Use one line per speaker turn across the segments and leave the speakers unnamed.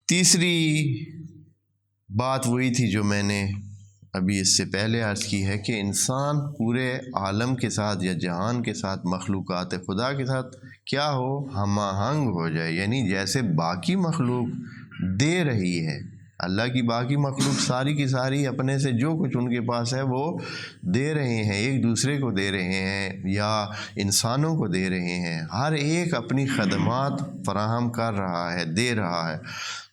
تیسری بات وہی تھی جو میں نے ابھی اس سے پہلے عرض کی ہے کہ انسان پورے عالم کے ساتھ یا جہان کے ساتھ، مخلوقات خدا کے ساتھ کیا ہو، ہم آہنگ ہو جائے. یعنی جیسے باقی مخلوق دے رہی ہے، اللہ کی باقی مخلوق ساری کی ساری اپنے سے جو کچھ ان کے پاس ہے وہ دے رہے ہیں، ایک دوسرے کو دے رہے ہیں یا انسانوں کو دے رہے ہیں. ہر ایک اپنی خدمات فراہم کر رہا ہے، دے رہا ہے.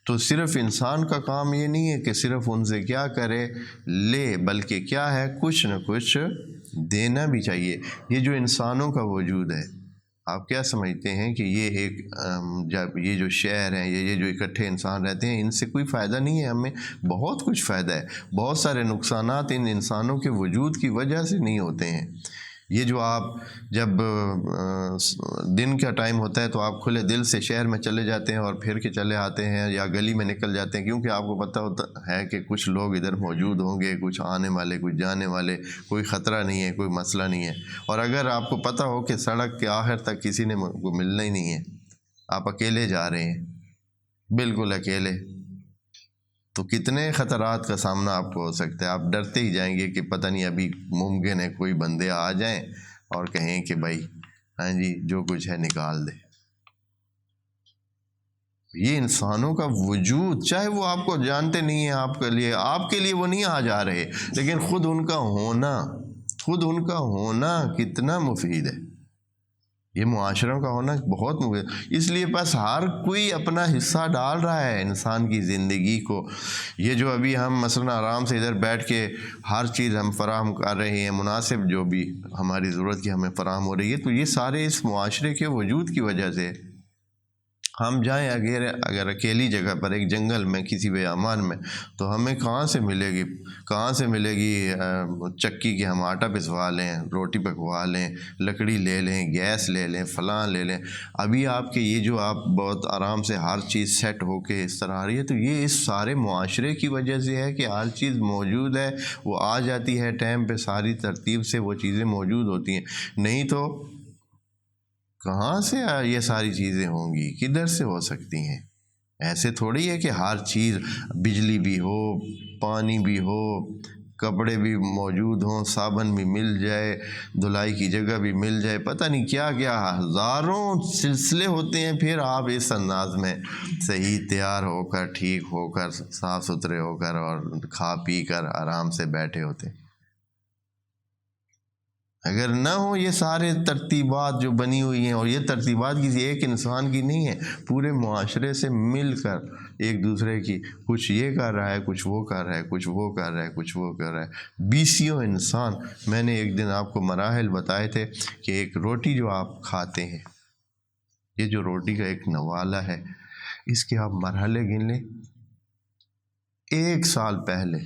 تو صرف انسان کا کام یہ نہیں ہے کہ صرف ان سے کیا کرے، لے، بلکہ کیا ہے، کچھ نہ کچھ دینا بھی چاہیے. یہ جو انسانوں کا وجود ہے، آپ کیا سمجھتے ہیں کہ یہ ایک جب یہ جو شہر ہیں، یہ جو اکٹھے انسان رہتے ہیں، ان سے کوئی فائدہ نہیں ہے؟ ہمیں بہت کچھ فائدہ ہے. بہت سارے نقصانات ان انسانوں کے وجود کی وجہ سے نہیں ہوتے ہیں. یہ جو آپ جب دن کا ٹائم ہوتا ہے تو آپ کھلے دل سے شہر میں چلے جاتے ہیں اور پھر کے چلے آتے ہیں یا گلی میں نکل جاتے ہیں، کیونکہ آپ کو پتہ ہوتا ہے کہ کچھ لوگ ادھر موجود ہوں گے، کچھ آنے والے، کچھ جانے والے، کوئی خطرہ نہیں ہے، کوئی مسئلہ نہیں ہے. اور اگر آپ کو پتہ ہو کہ سڑک کے آخر تک کسی نے کو ملنا ہی نہیں ہے، آپ اکیلے جا رہے ہیں، بالکل اکیلے، تو کتنے خطرات کا سامنا آپ کو ہو سکتا ہے. آپ ڈرتے ہی جائیں گے کہ پتہ نہیں ابھی ممکن ہے کوئی بندے آ جائیں اور کہیں کہ بھائی ہاں جی جو کچھ ہے نکال دے. یہ انسانوں کا وجود، چاہے وہ آپ کو جانتے نہیں ہیں، آپ کے لیے وہ نہیں آ جا رہے، لیکن خود ان کا ہونا کتنا مفید ہے. یہ معاشروں کا ہونا بہت مفید. اس لیے بس ہر کوئی اپنا حصہ ڈال رہا ہے انسان کی زندگی کو. یہ جو ابھی ہم مثلا آرام سے ادھر بیٹھ کے ہر چیز ہم فراہم کر رہے ہیں، مناسب جو بھی ہماری ضرورت کی ہمیں فراہم ہو رہی ہے، تو یہ سارے اس معاشرے کے وجود کی وجہ سے. ہم جائیں اگر اکیلی جگہ پر، ایک جنگل میں، کسی بیابان میں، تو ہمیں کہاں سے ملے گی چکی کہ ہم آٹا پسوا لیں، روٹی پکوا لیں، لکڑی لے لیں، گیس لے لیں، فلاں لے لیں. ابھی آپ کے یہ جو آپ بہت آرام سے ہر چیز سیٹ ہو کے اس طرح آ رہی ہے، تو یہ اس سارے معاشرے کی وجہ سے ہے کہ ہر چیز موجود ہے، وہ آ جاتی ہے ٹائم پہ، ساری ترتیب سے وہ چیزیں موجود ہوتی ہیں. نہیں تو کہاں سے یہ ساری چیزیں ہوں گی، کدھر سے ہو سکتی ہیں؟ ایسے تھوڑی ہے کہ ہر چیز، بجلی بھی ہو، پانی بھی ہو، کپڑے بھی موجود ہوں، صابن بھی مل جائے، دھلائی کی جگہ بھی مل جائے، پتہ نہیں کیا کیا ہزاروں سلسلے ہوتے ہیں. پھر آپ اس انداز میں صحیح تیار ہو کر، ٹھیک ہو کر، صاف ستھرے ہو کر اور کھا پی کر آرام سے بیٹھے ہوتے ہیں. اگر نہ ہو یہ سارے ترتیبات جو بنی ہوئی ہیں، اور یہ ترتیبات کسی ایک انسان کی نہیں ہے، پورے معاشرے سے مل کر ایک دوسرے کی، کچھ یہ کر رہا ہے، کچھ وہ کر رہا ہے، کچھ وہ کر رہا ہے، کچھ وہ کر رہا ہے. بیسیوں انسان. میں نے ایک دن آپ کو مراحل بتائے تھے کہ ایک روٹی جو آپ کھاتے ہیں، یہ جو روٹی کا ایک نوالہ ہے، اس کے آپ مرحلے گن لیں. 1 سال پہلے،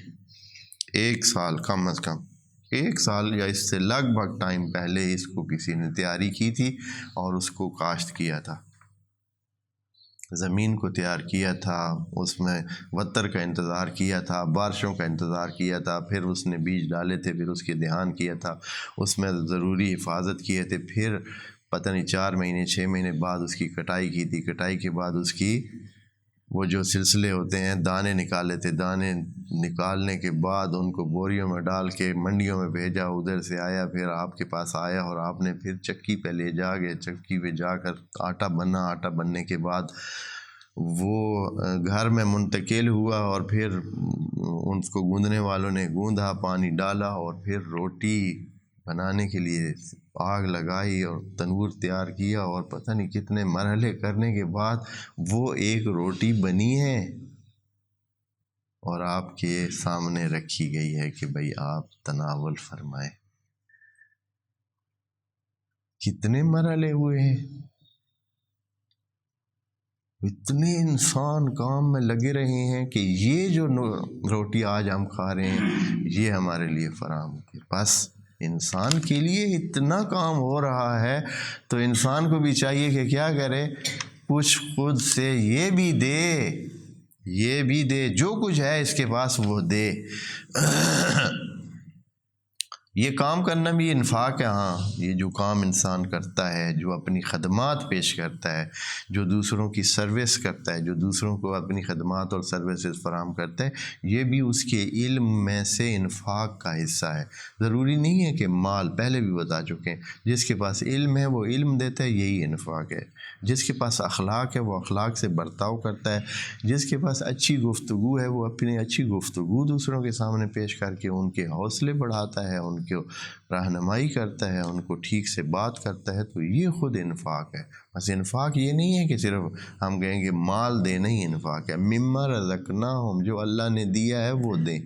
1 سال کم از کم 1 سال یا اس سے لگ بھگ ٹائم پہلے اس کو کسی نے تیاری کی تھی اور اس کو کاشت کیا تھا، زمین کو تیار کیا تھا، اس میں وتر کا انتظار کیا تھا، بارشوں کا انتظار کیا تھا، پھر اس نے بیج ڈالے تھے، پھر اس کے دہان کیا تھا، اس میں ضروری حفاظت کیے تھے، پھر پتہ نہیں 4 مہینے 6 مہینے بعد اس کی کٹائی کی تھی، کٹائی کے بعد اس کی وہ جو سلسلے ہوتے ہیں، دانے نکالے تھے، دانے نکالنے کے بعد ان کو بوریوں میں ڈال کے منڈیوں میں بھیجا، ادھر سے آیا، پھر آپ کے پاس آیا اور آپ نے پھر چکی پہ لے جا کے، چکی پہ جا کر آٹا بنا، آٹا بننے کے بعد وہ گھر میں منتقل ہوا اور پھر ان کو گوندنے والوں نے گوندا، پانی ڈالا اور پھر روٹی بنانے کے لیے آگ لگائی اور تنور تیار کیا، اور پتہ نہیں کتنے مرحلے کرنے کے بعد وہ ایک روٹی بنی ہے اور آپ کے سامنے رکھی گئی ہے کہ بھئی آپ تناول فرمائیں. کتنے مرحلے ہوئے ہیں، اتنے انسان کام میں لگے رہے ہیں کہ یہ جو روٹی آج ہم کھا رہے ہیں یہ ہمارے لیے فراہم کی. بس انسان کے لیے اتنا کام ہو رہا ہے، تو انسان کو بھی چاہیے کہ کیا کرے، کچھ خود سے یہ بھی دے، جو کچھ ہے اس کے پاس وہ دے. یہ کام کرنا بھی انفاق ہے۔ ہاں، یہ جو کام انسان کرتا ہے، جو اپنی خدمات پیش کرتا ہے، جو دوسروں کی سروس کرتا ہے، جو دوسروں کو اپنی خدمات اور سروسز فراہم کرتا ہے، یہ بھی اس کے علم میں سے انفاق کا حصہ ہے۔ ضروری نہیں ہے کہ مال، پہلے بھی بتا چکے ہیں، جس کے پاس علم ہے وہ علم دیتا ہے، یہی انفاق ہے۔ جس کے پاس اخلاق ہے وہ اخلاق سے برتاؤ کرتا ہے، جس کے پاس اچھی گفتگو ہے وہ اپنی اچھی گفتگو دوسروں کے سامنے پیش کر کے ان کے حوصلے بڑھاتا ہے، ان کو رہنمائی کرتا ہے، ان کو ٹھیک سے بات کرتا ہے، تو یہ خود انفاق ہے۔ بس انفاق یہ نہیں ہے کہ صرف ہم کہیں گے مال دینا ہی انفاق ہے۔ مما رزقناہم، جو اللہ نے دیا ہے وہ دیں۔